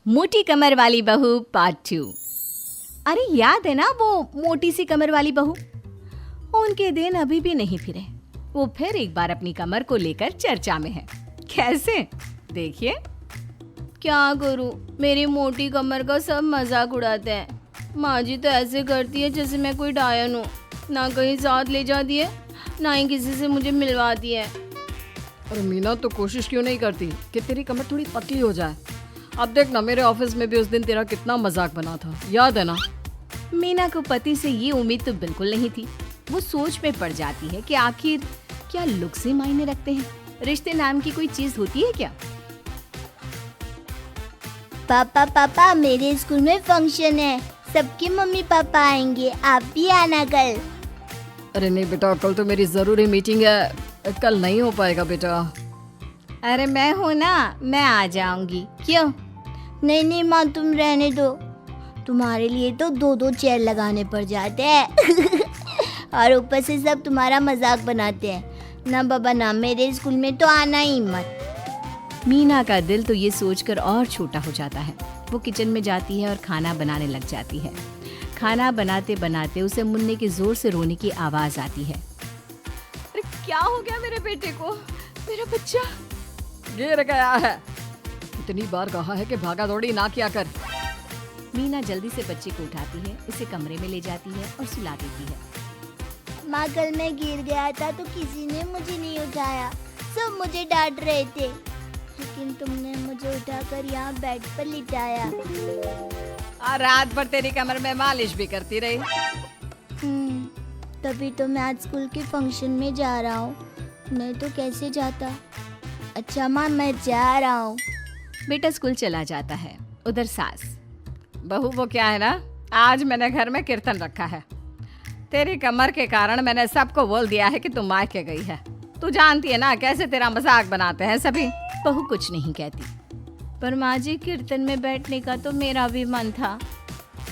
मोटी कमर वाली बहू पार्ट 2। अरे याद है ना वो मोटी सी कमर वाली बहू? उनके दिन अभी भी नहीं फिरे। वो फिर एक बार अपनी कमर को लेकर चर्चा में है। कैसे? देखिए। क्या करूं, मेरी मोटी कमर का सब मजाक उड़ाते हैं। माँ जी तो ऐसे करती है जैसे मैं कोई डायन हूँ। ना कहीं साथ ले जाती है, ना ही किसी से मुझे मिलवाती है। अरे मीना, तो कोशिश क्यों नहीं करती कि तेरी कमर थोड़ी पतली हो जाए? अब देख ना, मेरे ऑफिस में भी उस दिन तेरा कितना मजाक बना था, याद है ना? मीना को पति से ये उम्मीद तो बिल्कुल नहीं थी। वो सोच में पड़ जाती है कि आखिर क्या लुक से मायने रखते हैं? रिश्ते नाम की कोई चीज होती है क्या? पापा पापा, मेरे स्कूल में फंक्शन है, सबके मम्मी पापा आएंगे, आप भी आना कल। अरे नहीं बेटा, कल तो मेरी जरूरी मीटिंग है, कल नहीं हो पाएगा बेटा। अरे मैं हूँ ना, मैं आ जाऊंगी। क्यों? नहीं नहीं माँ, तुम रहने दो, तुम्हारे लिए तो 2-2 चेयर लगाने पड़ जाते हैं और ऊपर से सब तुम्हारा मजाक बनाते हैं। ना बाबा ना, मेरे स्कूल में तो आना ही मत। मीना का दिल तो ये सोचकर और छोटा हो जाता है। वो किचन में जाती है और खाना बनाने लग जाती है। खाना बनाते बनाते उसे मुन्ने के जोर से रोने की आवाज आती है। अरे क्या हो गया मेरे बेटे को? मेरा बच्चा गिर गया है। इतनी बार कहा है कि भागा दौड़ी ना किया कर। मीना जल्दी से बच्चे को उठाती है, इसे कमरे में ले जाती है और सुला देती है। माँ, कल मैं गिर गया था तो किसी ने मुझे नहीं उठाया, सब मुझे डांट रहे थे, लेकिन तुमने मुझे उठाकर यहाँ बेड पर लिटाया। और रात भर तेरी कमर में मालिश भी करती रही। तभी तो मैं आज स्कूल के फंक्शन में जा रहा हूँ, नहीं तो कैसे जाता। अच्छा माँ, मैं जा रहा हूँ। बेटा स्कूल चला जाता है। उधर सास, बहू वो क्या है ना, आज मैंने घर में कीर्तन रखा है। तेरी कमर के कारण मैंने सबको बोल दिया है कि तू मायके गई है। तू जानती है ना कैसे तेरा मजाक बनाते हैं सभी। बहू कुछ नहीं कहती। पर माँ जी, कीर्तन में बैठने का तो मेरा भी मन था।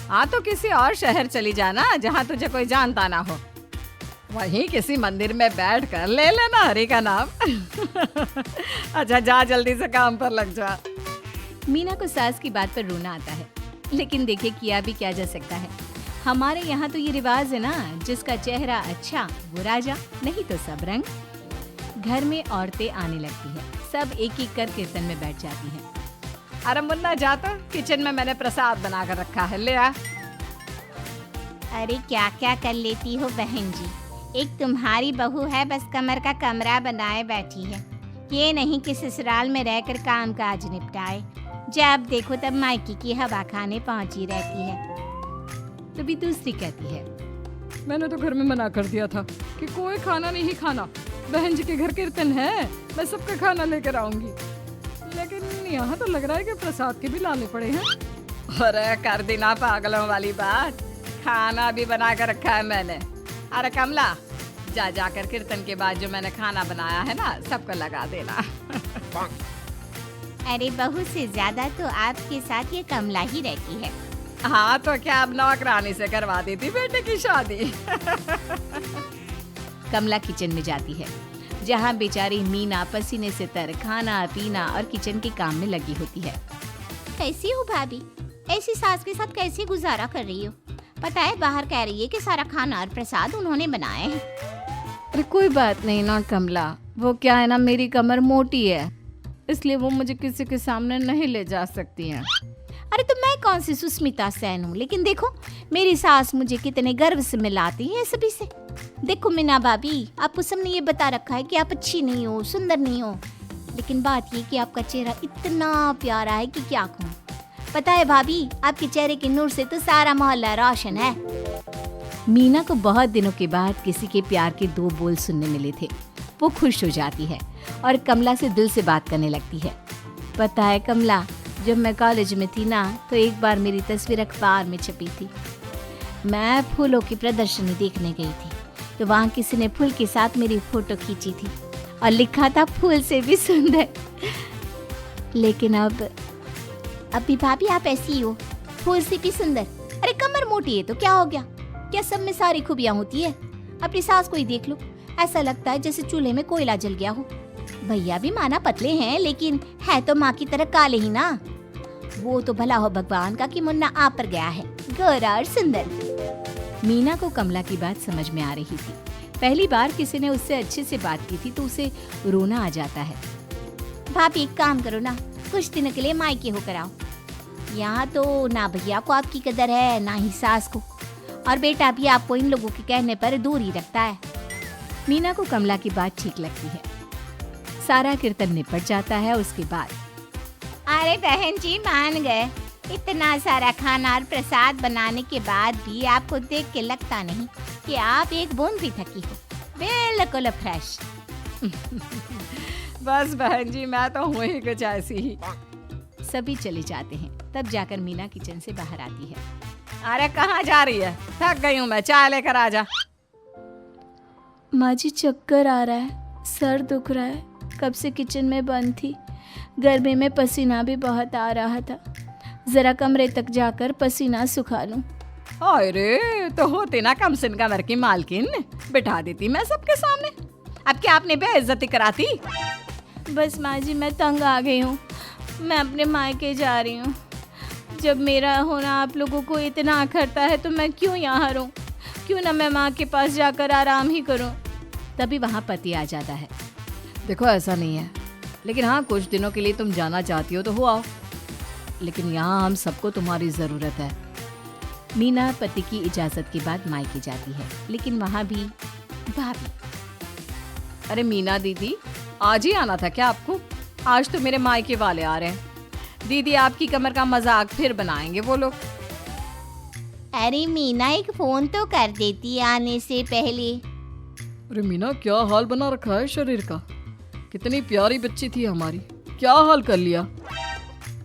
हाँ तो किसी और शहर चली जाना जहाँ तुझे कोई जानता ना हो, वहीं किसी मंदिर में बैठ कर ले लेना हरि का नाम अच्छा जा, जल्दी से काम पर लग जा। मीना को सास की बात पर रोना आता है, लेकिन देखिए किया भी क्या जा सकता है। हमारे यहाँ तो ये रिवाज है ना, जिसका चेहरा अच्छा वो राजा, नहीं तो सब रंग। घर में औरतें आने लगती हैं, सब एक एक कर कीर्तन में बैठ जाती हैं। अरे मुन्ना जा, तो किचन में मैंने प्रसाद बना कर रखा है, ले आ। अरे क्या क्या कर लेती हो बहन जी, एक तुम्हारी बहू है बस कमर का कमरा बनाए बैठी है। ये नहीं कि ससुराल में रहकर काम काज निपटाए, जब देखो तब मायके की हवा खाने पहुंची रहती है। तभी दूसरी कहती है, मैंने तो घर में मना कर दिया था कि कोई खाना नहीं खाना, बहन जी के घर कीर्तन है, मैं सबका खाना लेकर आऊंगी, लेकिन यहाँ तो लग रहा है कि प्रसाद के भी लाने पड़े हैं। अरे कर देना पागलों वाली बात, खाना भी बना कर रखा है मैंने। अरे कमला, जा जाकर कीर्तन के बाद जो मैंने खाना बनाया है ना, सबको लगा देना अरे बहू से ज्यादा तो आपके साथ ये कमला ही रहती है। हाँ तो क्या अब नौकरानी से करवा देती बेटे की शादी कमला किचन में जाती है, जहाँ बेचारी मीना पसीने से तर खाना पीना और किचन के काम में लगी होती है। कैसी हो भाभी, ऐसी सास के साथ कैसे गुजारा कर रही हो? पता है बाहर कह रही है कि सारा खाना और प्रसाद उन्होंने बनाए हैं। अरे कोई बात नहीं ना कमला, वो क्या है ना, मेरी कमर मोटी है, इसलिए वो मुझे किसी के सामने नहीं ले जा सकती हैं। अरे तो मैं कौन सी सुस्मिता सेन हूँ, लेकिन देखो मेरी सास मुझे कितने गर्व से मिलाती है सभी से। देखो मीना भाभी, आपको सबने ये बता रखा है कि आप अच्छी नहीं हो, सुंदर नहीं हो, लेकिन बात ये कि आपका चेहरा इतना प्यारा है कि क्या कहूँ। पता है भाभी, आपके चेहरे के नूर से तो सारा मोहल्ला रोशन है। मीना को बहुत दिनों के बाद किसी के प्यार के 2 बोल सुनने मिले थे। वो खुश हो जाती है और कमला से दिल से बात करने लगती है। पता है कमला, जब मैं कॉलेज में थी ना, तो एक बार मेरी तस्वीर अखबार में छपी थी। मैं फूलों की प्रदर्शनी देखने गई थी, तो वहाँ किसी ने फूल के साथ मेरी फोटो खींची थी और लिखा था फूल से भी सुंदर। लेकिन अभी भाभी आप ऐसी हो, फूल से भी सुंदर। अरे कमर मोटी है तो क्या हो गया, क्या सब में सारी खूबियाँ होती है? अपनी सास को ही देख लो, ऐसा लगता है जैसे चूल्हे में कोयला जल गया हो। भैया भी माना पतले हैं, लेकिन है तो माँ की तरह काले ही ना। वो तो भला हो भगवान का कि मुन्ना आप पर गया है, गोरा और सुंदर। मीना को कमला की बात समझ में आ रही थी। पहली बार किसी ने उससे अच्छे से बात की थी तो उसे रोना आ जाता है। भाभी एक काम करो ना, कुछ दिनों के लिए मायके होकर आओ। यहाँ तो ना भैया को आपकी कदर है ना ही सास को, और बेटा भी आपको इन लोगों के कहने पर दूर ही रखता है। मीना को कमला की बात ठीक लगती है। सारा कीर्तन निपट जाता है। उसके बाद अरे बहन जी मान गए, इतना सारा खाना और प्रसाद बनाने के बाद भी आपको देख के लगता नहीं कि आप एक बूंद भी थकी हो, बिल्कुल फ्रेश। बस बहन जी मैं तो हूँ ही कुछ ऐसी ही। सभी चले जाते हैं। तब जाकर मीना किचन से बाहर आती है। अरे कहाँ जा रही है? थक गई हूँ मैं, चाय लेकर आ जा। माँ जी चक्कर आ रहा है, सर दुख रहा है, कब से किचन में बंद थी, गर्मी में पसीना भी बहुत आ रहा था, जरा कमरे तक जाकर पसीना सुखा लूं। अरे तो होती ना कम से कमर की मालकिन, बिठा देती मैं सबके सामने। अब क्या आपने बेइज्जती कराती? बस माँ जी मैं तंग आ गई हूँ, मैं अपने मायके जा रही हूँ। जब मेरा होना आप लोगों को इतना अखरता है तो मैं क्यों यहाँ रहूँ, क्यों ना मैं माँ के पास जाकर आराम ही करूँ। तभी वहाँ पति आ जाता है। देखो ऐसा नहीं है, लेकिन हाँ कुछ दिनों के लिए तुम जाना चाहती हो तो हो आओ, लेकिन यहाँ हम सबको तुम्हारी ज़रूरत है। मीना पति की इजाज़त के बाद मायके जाती है, लेकिन वहाँ भी भाभी। अरे मीना दीदी आज ही आना था क्या आपको? आज तो मेरे मायके वाले आ रहे हैं। दीदी आपकी कमर का मजाक फिर बनाएंगे वो लोग। अरे मीना एक फोन तो कर देती आने से पहले। अरे मीना क्या हाल बना रखा है शरीर का, कितनी प्यारी बच्ची थी हमारी, क्या हाल कर लिया।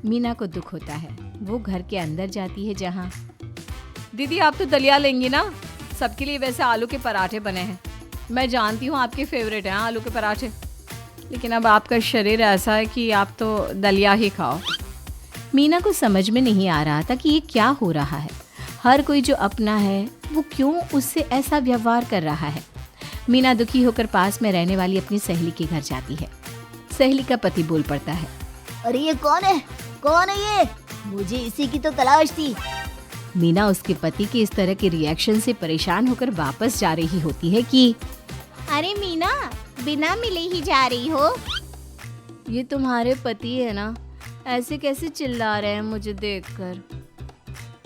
मीना को दुख होता है। वो घर के अंदर जाती है जहाँ दीदी आप तो दलिया लेंगी ना? सबके लिए वैसे आलू के पराठे बने हैं, मैं जानती हूँ आपके फेवरेट हैं आलू के पराठे, लेकिन अब आपका शरीर ऐसा है कि आप तो दलिया ही खाओ। मीना को समझ में नहीं आ रहा था कि ये क्या हो रहा है। हर कोई जो अपना है वो क्यों उससे ऐसा व्यवहार कर रहा है। मीना दुखी होकर पास में रहने वाली अपनी सहेली के घर जाती है। सहेली का पति बोल पड़ता है, अरे ये कौन है, कौन है ये? मुझे इसी की तो तलाश थी। मीना उसके पति के इस तरह के रिएक्शन से परेशान होकर वापस जा रही होती है कि अरे मीना बिना मिले ही जा रही हो? ये तुम्हारे पति है ना, ऐसे कैसे चिल्ला रहे हैं मुझे देखकर।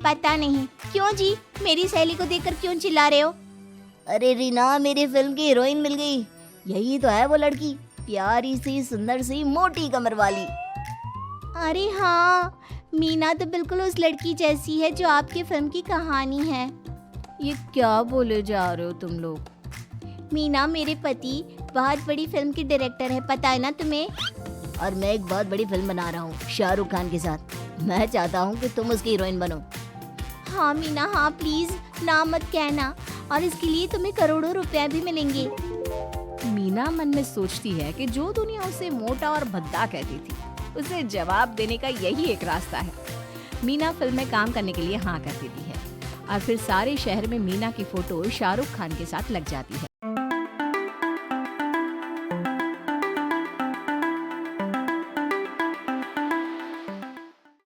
पता नहीं क्यों जी, मेरी सहेली को देखकर क्यों चिल्ला रहे हो? अरे रीना मेरी फिल्म की हीरोइन मिल गई, यही तो है वो लड़की, प्यारी सी सुंदर सी मोटी कमर वाली। अरे हाँ, मीना तो बिल्कुल उस लड़की जैसी है जो आपकी फिल्म की कहानी है। ये क्या बोले जा रहे हो तुम लोग? मीना मेरे पति बहुत बड़ी फिल्म की डायरेक्टर है, पता है ना तुम्हें? और मैं एक बहुत बड़ी फिल्म बना रहा हूँ शाहरुख खान के साथ, मैं चाहता हूँ कि तुम उसकी हीरोइन बनो। हाँ मीना हाँ, प्लीज ना मत कहना, और इसके लिए तुम्हें करोड़ों रुपया भी मिलेंगे। मीना मन में सोचती है कि जो दुनिया उसे मोटा और भद्दा कहती थी उसे जवाब देने का यही एक रास्ता है। मीना फिल्म में काम करने के लिए हाँ कर देती है और फिर सारे शहर में मीना की फोटो शाहरुख खान के साथ लग जाती है।